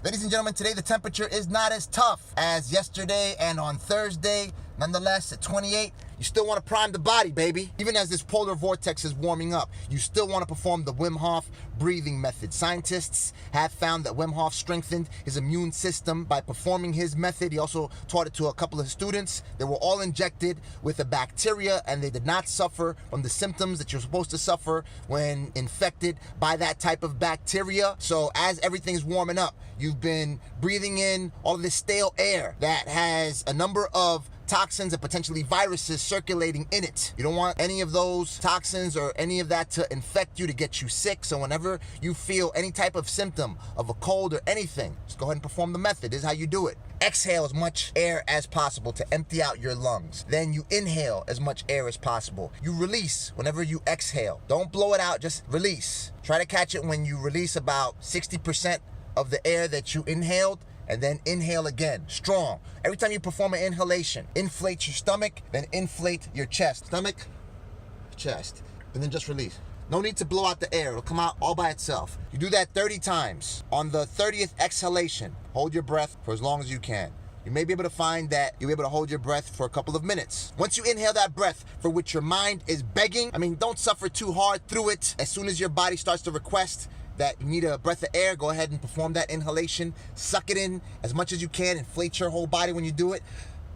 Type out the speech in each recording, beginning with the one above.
Ladies and gentlemen, today the temperature is not as tough as yesterday and on Thursday. Nonetheless, at 28, you still want to prime the body, baby. Even as this polar vortex is warming up, you still want to perform the Wim Hof breathing method. Scientists have found that Wim Hof strengthened his immune system by performing his method. He also taught it to a couple of students. They were all injected with a bacteria, and they did not suffer from the symptoms that you're supposed to suffer when infected by that type of bacteria. So as everything's warming up, you've been breathing in all of this stale air that has a number of toxins and potentially viruses circulating in it. You don't want any of those toxins or any of that to infect you, to get you sick. So whenever you feel any type of symptom of a cold or anything, just go ahead and perform the method. This is how you do it. Exhale as much air as possible to empty out your lungs. Then you inhale as much air as possible. You release whenever you exhale. Don't blow it out, just release. Try to catch it when you release about 60% of the air that you inhaled, and then inhale again, strong. Every time you perform an inhalation, inflate your stomach, then inflate your chest. Stomach, chest, and then just release. No need to blow out the air, it'll come out all by itself. You do that 30 times. On the 30th exhalation, hold your breath for as long as you can. You may be able to find that you'll be able to hold your breath for a couple of minutes. Once you inhale that breath for which your mind is begging, don't suffer too hard through it. As soon as your body starts to request that you need a breath of air, go ahead and perform that inhalation. Suck it in as much as you can. Inflate your whole body when you do it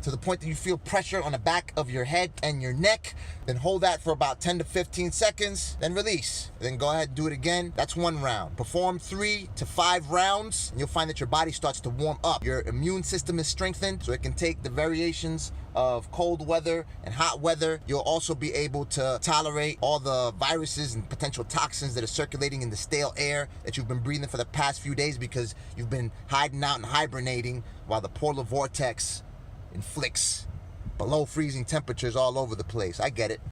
to the point that you feel pressure on the back of your head and your neck. Then hold that for about 10 to 15 seconds, then release. Then go ahead and do it again. That's one round. Perform 3 to 5 rounds, and you'll find that your body starts to warm up. Your immune system is strengthened, so it can take the variations of cold weather and hot weather. You'll also be able to tolerate all the viruses and potential toxins that are circulating in the stale air that you've been breathing for the past few days because you've been hiding out and hibernating while the polar vortex inflicts below freezing temperatures all over the place. I get it.